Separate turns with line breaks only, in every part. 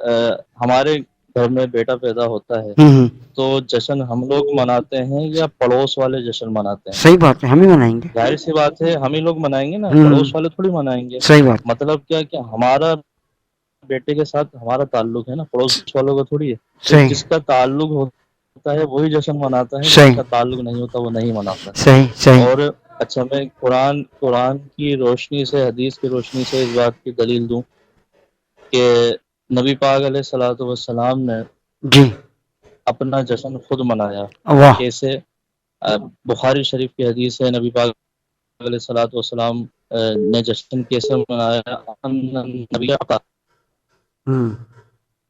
ہمارے گھر میں بیٹا پیدا ہوتا ہے
ہوں،
تو جشن ہم لوگ مناتے ہیں یا پڑوس والے جشن مناتے ہیں؟
صحیح بات ہے، ہم ہی منائیں گے۔
ظاہر سی بات ہے ہم ہی لوگ منائیں گے نا،
ہوں،
پڑوس والے تھوڑی منائیں گے۔
صحیح بات۔
مطلب کیا کہ ہمارا بیٹے کے ساتھ ہمارا تعلق ہے نا، پڑوس والوں کا تھوڑی ہے۔ تو
صحیح
جس کا تعلق ہوتا ہے وہی جشن مناتا ہے، جس
صحیح
کا تعلق نہیں ہوتا وہ نہیں مناتا۔
صحیح صحیح۔
اور اچھا میں قرآن کی روشنی سے، حدیث کی روشنی سے اس بات کی دلیل دوں کہ نبی پاک علیہ الصلوۃ والسلام نے
جی،
اپنا جشن خود منایا۔
واہ،
کیسے؟ بخاری شریف کی حدیث ہے، نبی پاک علیہ الصلوۃ والسلام نے جشن کیسے منایا؟
ہوں،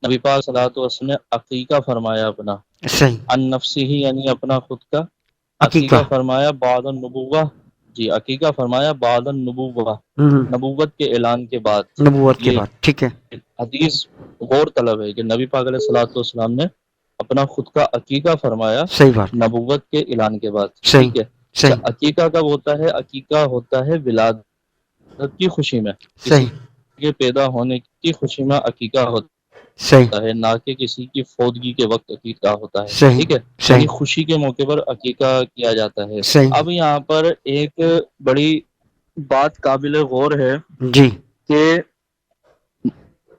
نبی پاک صلی اللہ علیہ وسلم نے عقیقہ فرمایا اپنا،
صحیح،
ان نفسی ہی یعنی اپنا خود کا
عقیقہ،
عقیقہ فرمایا بعد النبوہ۔ جی، عقیقہ فرمایا بعد النبوہ،
ہوں،
نبوت کے اعلان کے بعد۔
نبوت کے
یہ
بعد، ٹھیک ہے،
حدیث غور طلب ہے کہ نبی پاک علیہ الصلوۃ والسلام نے اپنا خود کا عقیقہ فرمایا
صحیح بات،
نبوت کے اعلان کے بعد،
صحیح
ٹھیک ہے۔ اچھا،
صحیح
عقیقہ کب ہوتا ہے؟ عقیقہ ہوتا ہے ولادت کی خوشی میں، کسی
صحیح
کے پیدا ہونے کی خوشی میں عقیقہ ہوتا
صحیح
ہے، نہ کہ کسی کی فوتگی کے وقت عقیقہ ہوتا ہے،
صحیح
ٹھیک ہے۔ یعنی
صحیح
خوشی کے موقع پر عقیقہ کیا جاتا ہے۔
صحیح،
اب یہاں پر ایک بڑی بات قابل غور ہے
جی،
کہ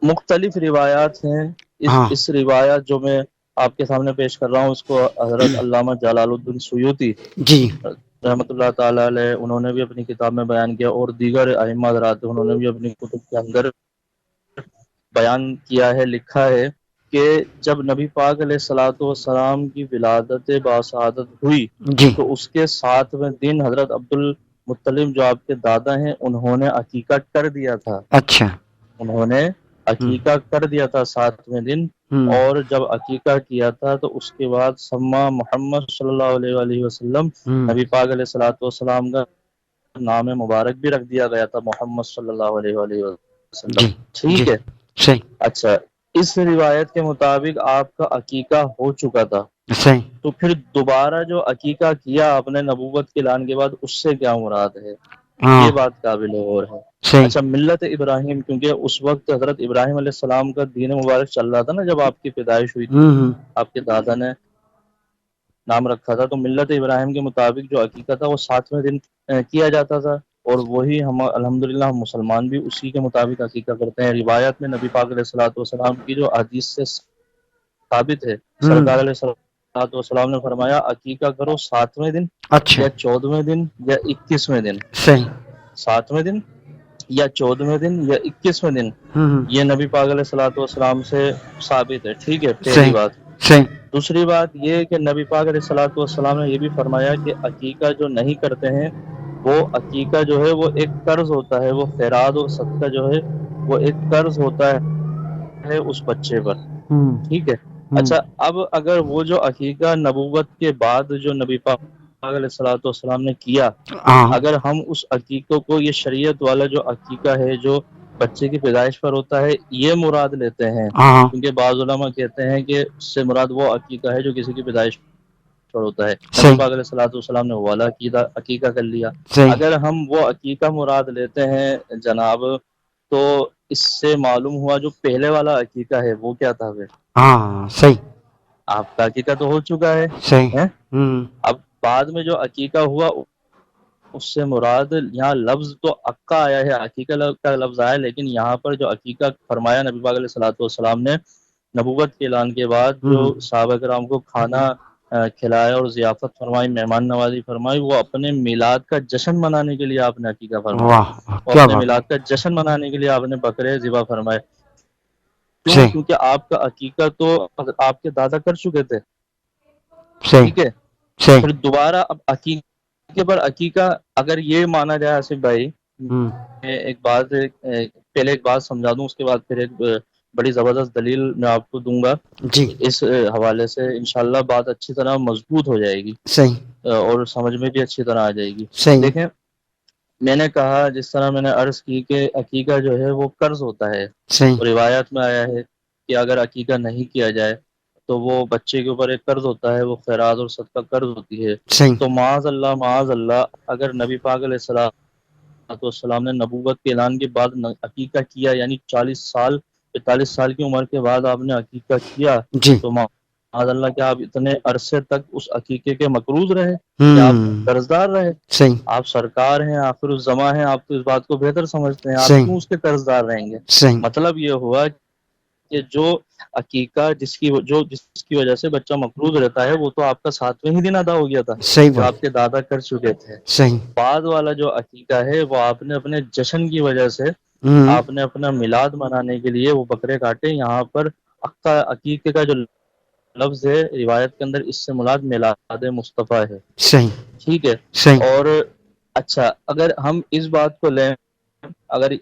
مختلف روایات ہیں۔
ہاں،
اس روایت جو میں آپ کے سامنے پیش کر رہا ہوں، اس کو حضرت علامہ جلال الدین سیوطی
جی،
رحمۃ اللہ تعالی علیہ انہوں نے بھی اپنی کتاب میں بیان کیا، اور دیگر ائمہ حضرات انہوں نے بھی اپنی کتب کے اندر بیان کیا ہے، لکھا ہے کہ جب نبی پاک علیہ الصلوۃ والسلام کی ولادت باسعادت ہوئی
جی،
تو اس کے 7ویں دن حضرت عبد المطلب جو آپ کے دادا ہیں انہوں نے عقیقہ کر دیا تھا۔
اچھا،
انہوں نے
ہوں،
عقیقہ کر دیا تھا 7ویں دن،
ہوں،
اور جب عقیقہ کیا تھا تو اس کے بعد سما محمد صلی اللہ علیہ وآلہ وسلم،
ہوں،
نبی پاک علیہ الصلوۃ والسلام کا نام مبارک بھی رکھ دیا گیا تھا محمد صلی اللہ علیہ وآلہ وسلم،
جی، جی،
ٹھیک ہے۔
صحیح
اچھا، اس روایت کے مطابق آپ کا عقیقہ ہو چکا تھا،
صحیح،
تو پھر دوبارہ جو عقیقہ کیا آپ نے نبوت کے اعلان کے بعد، اس سے کیا مراد ہے؟
ہاں،
یہ بات قابل غور ہے۔
صحیح،
اچھا، ملت ابراہیم، کیونکہ اس وقت حضرت ابراہیم علیہ السلام کا دین مبارک چل رہا تھا نا جب آپ کی پیدائش ہوئی تھی،
ہوں،
آپ کے دادا نے نام رکھا تھا، تو ملت ابراہیم کے مطابق جو عقیقہ تھا وہ 7ویں دن کیا جاتا تھا، اور وہی ہم الحمدللہ ہم مسلمان بھی اسی کے مطابق عقیقہ کرتے ہیں۔ روایت میں نبی پاک علیہ الصلوۃ والسلام کی جو حدیث سے ثابت ہے،
ہوں،
سرکار علیہ الصلوۃ والسلام نے فرمایا عقیقہ کرو 7ویں دن
اچھا،
یا 14ویں دن یا 21ویں دن،
صحیح،
7ویں دن یا 14ویں دن یا 21ویں دن،
ہوں،
یہ نبی پاک علیہ الصلوۃ والسلام سے ثابت ہے، ٹھیک ہے، پہلی
صحیح
بات۔
صحیح،
دوسری بات یہ کہ نبی پاک علیہ الصلوۃ والسلام نے یہ بھی فرمایا کہ عقیقہ جو نہیں کرتے ہیں وہ عقیقہ جو ہے وہ ایک قرض ہوتا ہے، وہ خیرات اور صدقہ جو ہے وہ ایک قرض ہوتا ہے اس بچے پر،
ہوں،
ٹھیک ہے۔
ہوں،
اچھا، اب اگر وہ جو عقیقہ نبوت کے بعد جو نبی پاک علیہ الصلوۃ والسلام نے کیا،
ہاں،
اگر ہم اس عقیقے کو، یہ شریعت والا جو عقیقہ ہے جو بچے کی پیدائش پر ہوتا ہے، یہ مراد لیتے ہیں،
ہاں،
کیونکہ بعض علماء کہتے ہیں کہ اس سے مراد وہ عقیقہ ہے جو کسی کی پیدائش پر ہوتا ہے۔ نبی
صحیح
پاک علیہ الصلوۃ والسلام نے وہ والا عقیقہ کر لیا۔
صحیح،
اگر ہم وہ عقیقہ مراد لیتے ہیں جناب، تو اس سے معلوم ہوا جو پہلے والا عقیقہ ہے وہ کیا تھا؟ پھر
ہاں، صحیح
آپ کا عقیقہ تو ہو چکا ہے،
صحیح،
ہیں؟
ہوں،
اب بعد میں جو عقیقہ ہوا اس سے مراد یہاں لفظ تو عقہ آیا ہے، عقیقہ کا لفظ آیا، لیکن یہاں پر جو عقیقہ فرمایا نبی پاک علیہ الصلوۃ والسلام نے نبوت کے اعلان کے بعد، جو
ہوں،
صحابہ کرام کو کھانا کھلایا اور ضیافت فرمائی، مہمان نوازی فرمائی، وہ اپنے میلاد کا جشن منانے کے لیے آپ نے عقیقہ فرمایا،
واہ،
اور
کیا
اپنے
بات ہے،
میلاد کا جشن منانے کے لیے آپ نے بکرے ذبح فرمائے۔ کیوں؟
صحیح
کیونکہ آپ کا عقیقہ تو آپ کے دادا کر چکے تھے،
صحیح
ٹھیک ہے۔
صحیح،
پھر دوبارہ اب عقیقے پر عقیقہ اگر یہ مانا جائے آصف بھائی،
ہوں،
میں ایک بات پہلے ایک بات سمجھا دوں، اس کے بعد پھر ایک بڑی زبردست دلیل میں آپ کو دوں گا،
جی،
اس حوالے سے انشاءاللہ بات اچھی طرح مضبوط ہو جائے گی،
صحیح
اور سمجھ میں بھی اچھی طرح آ جائے گی۔
صحیح،
دیکھیں، میں نے کہا جس طرح میں نے عرض کی کہ عقیقہ جو ہے وہ قرض ہوتا ہے،
صحیح
اور روایات میں آیا ہے کہ اگر عقیقہ نہیں کیا جائے تو وہ بچے کے اوپر ایک قرض ہوتا ہے، وہ خیرات اور صدقہ قرض ہوتی ہے۔
صحیح،
تو معاذ اللہ اگر نبی پاک علیہ السلام نے نبوت کے اعلان کے بعد عقیقہ کیا، یعنی 40 سال 45 سال کی عمر کے بعد آپ نے عقیقہ کیا
جی
تو معاذ اللہ کیا آپ اتنے عرصے تک اس عقیقے کے مقروض رہے یا آپ
ہوں
قرض دار رہے؟
صحیح
آپ سرکار ہیں، آخر الزماں ہیں، آپ تو اس بات کو بہتر سمجھتے ہیں، آپ
صحیح
کیوں اس کے قرض دار رہیں گے؟
صحیح
مطلب یہ ہوا کہ جو عقیقہ جس کی وجہ سے بچہ مقروض رہتا ہے وہ تو آپ کا 7ویں ہی دن ادا ہو گیا تھا
صحیح
جو
بات
آپ کے دادا کر چکے تھے۔
صحیح
بعد والا جو عقیقہ ہے وہ آپ نے اپنے جشن کی وجہ سے،
ہوں
آپ نے اپنا میلاد منانے کے لیے وہ بکرے کاٹے۔ یہاں پر عقیقے کا جو لفظ ہے روایت کے اندر اس سے مراد میلاد مصطفیٰ ہے،
صحیح
ٹھیک ہے؟
صحیح
اور اچھا اگر ہم اس بات کو لیں، اگر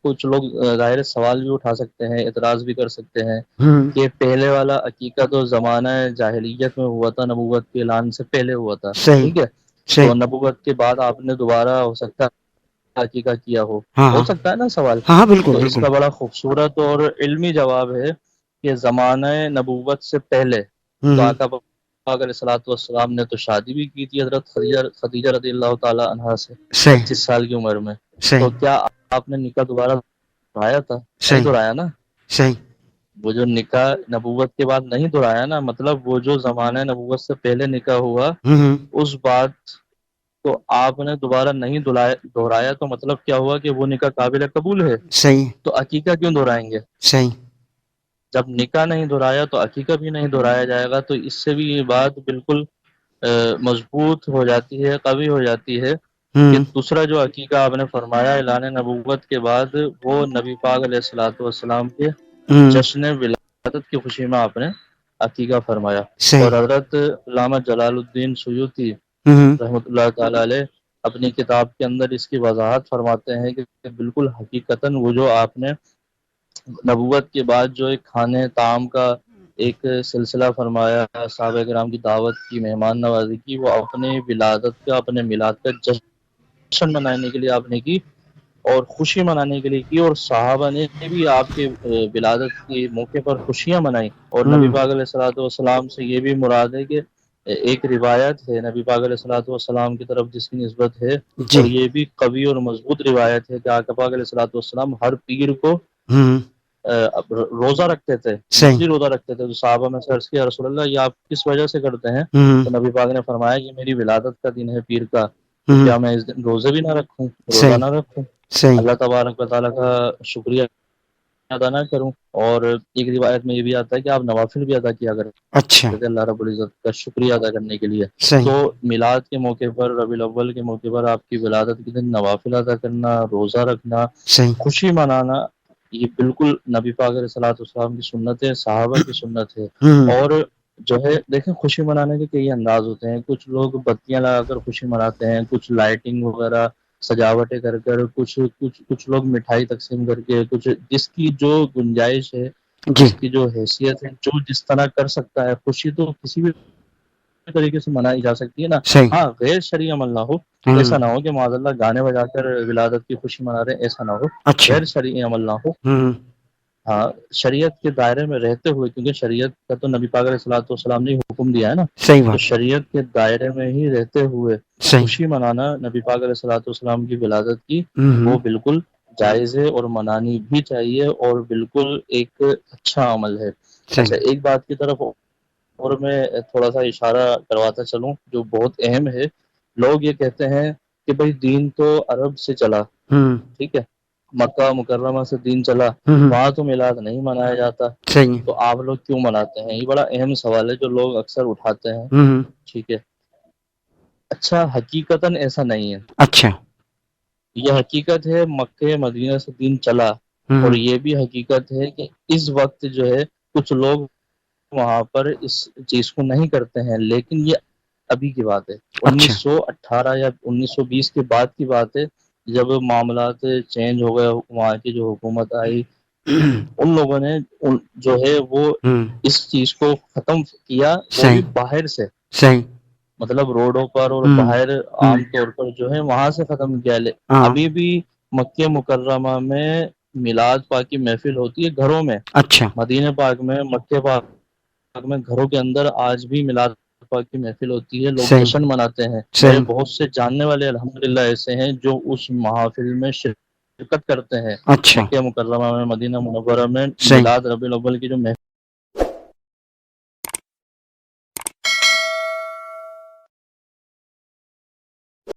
کچھ لوگ ظاہر سوال بھی اٹھا سکتے ہیں، اعتراض بھی کر سکتے ہیں
ہوں
کہ پہلے والا عقیقہ تو زمانہ جاہلیت میں ہوا تھا، نبوت کے اعلان سے پہلے ہوا تھا،
صحیح
ٹھیک ہے؟
صحیح
تو نبوت کے بعد آپ نے دوبارہ ہو سکتا ہے عقیقہ کیا
ہاں
ہو
ہاں
سکتا ہے نا سوال؟
ہاں ہاں بالکل
تو اس
بالکل
کا بڑا خوبصورت اور علمی جواب ہے کہ زمانہ نبوت سے پہلے تو
ہوں
آقا پاک علیہ الصلوۃ والسلام نے تو شادی بھی کی تھی حضرت خدیجہ رضی اللہ تعالی عنہا سے
صحیح
25 سال کی عمر میں۔
صحیح
تو کیا آپ نے نکاح دوبارہ دہرایا تھا؟ نہیں
صحیح
دہرایا نا؟
صحیح
وہ جو نکاح نبوت کے بعد نہیں دہرایا نا، مطلب وہ جو زمانہ نبوت سے پہلے نکاح ہوا
ہوں
اس بات کو آپ نے دوبارہ نہیں دہرایا، تو مطلب کیا ہوا کہ وہ نکاح قابل قبول ہے؟
صحیح
تو عقیقہ کیوں دہرائیں گے؟
صحیح
جب نکاح نہیں دہرایا تو عقیقہ بھی نہیں دہرایا جائے گا، تو اس سے بھی یہ بات بالکل مضبوط ہو جاتی ہے، قوی ہو جاتی ہے کہ
ہوں
دوسرا جو عقیقہ آپ نے فرمایا اعلان نبوت کے بعد، وہ نبی پاک علیہ الصلوۃ والسلام کے
ہوں
جشن ولادت کی خوشی میں آپ نے عقیقہ فرمایا۔ اور
صحیح
حضرت علامہ جلال الدین سیوطی
ہوں
رحمۃ اللہ تعالی علیہ اپنی کتاب کے اندر اس کی وضاحت فرماتے ہیں کہ بالکل حقیقتاً وہ جو آپ نے نبوت کے بعد جو ایک کھانے طعام کا ایک سلسلہ فرمایا، صحابہ کرام کی دعوت کی، مہمان نوازی کی، وہ اپنے ولادت کا، اپنے میلاد کا جشن منانے کے لیے آپ نے کی اور خوشی منانے کے لیے کی، اور صحابہ نے بھی آپ کے ولادت کے موقع پر خوشیاں منائیں۔ اور نبی
ہوں
پاک علیہ الصلوۃ والسلام سے یہ بھی مراد ہے کہ ایک روایت ہے نبی پاک علیہ الصلوۃ والسلام کی طرف جس کی نسبت ہے،
جی
اور یہ بھی قوی اور مضبوط روایت ہے کہ آقا پاک علیہ الصلوۃ والسلام ہر پیر کو
ہوں
روزہ رکھتے تھے،
صحیح
نفلی روزہ رکھتے تھے۔ تو صحابہ میں سے عرض کیا رسول اللہ یہ آپ کس وجہ سے کرتے ہیں؟
ہوں
تو نبی پاک نے فرمایا کہ میری ولادت کا دن ہے پیر کا، تو
ہوں
کیا میں اس دن روزے بھی نہ رکھوں، روزہ
صحیح
نہ رکھوں،
صحیح
اللہ تبارک و تعالیٰ کا شکریہ ادا نہ کروں؟ اور ایک روایت میں یہ بھی آتا ہے کہ آپ نوافل بھی ادا کیا
اچھا
کرتے تھے اللہ رب العزت کا شکریہ ادا کرنے کے لیے۔
صحیح
تو میلاد کے موقع پر، ربیع الاول کے موقع پر آپ کی ولادت کے دن نوافل ادا کرنا، روزہ رکھنا،
صحیح
خوشی منانا، یہ بالکل نبی پاک علیہ الصلوۃ والسلام کی سنت ہے، صحابہ کی سنت ہے۔
ہوں
اور جو ہے دیکھیں خوشی منانے کے کئی انداز ہوتے ہیں، کچھ لوگ بتیاں لگا کر خوشی مناتے ہیں، کچھ لائٹنگ وغیرہ سجاوٹیں کر کر، کچھ لوگ مٹھائی تقسیم کر کے، کچھ جس کی جو گنجائش ہے،
جی
جس کی جو حیثیت ہے، جو جس طرح کر سکتا ہے، خوشی تو کسی بھی طریقے سے منائی جا سکتی ہے نا۔
صحیح
ہاں غیر شرعی عمل نہ ہو،
ہوں
ایسا نہ ہو کہ معاذ اللہ گانے بجا کر ولادت کی خوشی منا رہے ہیں، ایسا نہ ہو،
اچھا
غیر شرعی عمل نہ ہو۔
ہوں
ہاں شریعت کے دائرے میں رہتے ہوئے، کیونکہ شریعت کا تو نبی پاک علیہ الصلوۃ والسلام نے حکم دیا ہے نا،
صحیح
تو
بات
شریعت کے دائرے میں ہی رہتے ہوئے
صحیح
خوشی منانا نبی پاک علیہ الصلوۃ والسلام کی ولادت کی،
ہوں
وہ بالکل جائز ہے اور منانی بھی چاہیے، اور بالکل ایک اچھا عمل ہے۔
صحیح
اچھا ایک بات کی طرف اور میں تھوڑا سا اشارہ کرواتا چلوں جو بہت اہم ہے۔ لوگ یہ کہتے ہیں کہ بھائی دین تو عرب سے چلا،
ہوں
ٹھیک ہے، مکہ مکرمہ سے دین چلا،
ہوں
وہاں تو میلاد نہیں منایا جاتا،
صحیح
تو آپ لوگ کیوں مناتے ہیں؟ یہ بڑا اہم سوال ہے جو لوگ اکثر اٹھاتے ہیں،
ہوں
ٹھیک ہے۔ اچھا حقیقتاً ایسا نہیں ہے،
اچھا
یہ حقیقت ہے مکہ مدینہ سے دین چلا، اور
ہوں
یہ بھی حقیقت ہے کہ اس وقت جو ہے کچھ لوگ وہاں پر اس چیز کو نہیں کرتے ہیں، لیکن یہ ابھی کی بات ہے،
اچھا
1918 یا 1920 کے بعد کی بات ہے، جب معاملات چینج ہو گئے، وہاں کی جو حکومت آئی، ان لوگوں نے جو ہے وہ
ہوں
اس چیز کو ختم کیا، وہ بھی
صحیح
باہر سے،
صحیح
مطلب روڈوں پر اور
ہوں
باہر
ہوں
عام طور پر جو ہے وہاں سے ختم کیا۔
ہاں
ابھی بھی مکہ مکرمہ میں میلاد پاک کی محفل ہوتی ہے گھروں میں،
اچھا
مدینہ پاک میں، مکہ پاک میں گھروں کے اندر آج بھی میلاد پاک کی محفل ہوتی ہے، لوگ
صحیح
جشن مناتے ہیں۔ میرے
صحیح
بہت سے جاننے والے الحمدللہ ایسے ہیں جو اس محافل میں شرکت کرتے ہیں
اچھا
مکہ مکرمہ میں، مدینہ منورہ میں
صحیح
میلاد ربیع الاول کی جو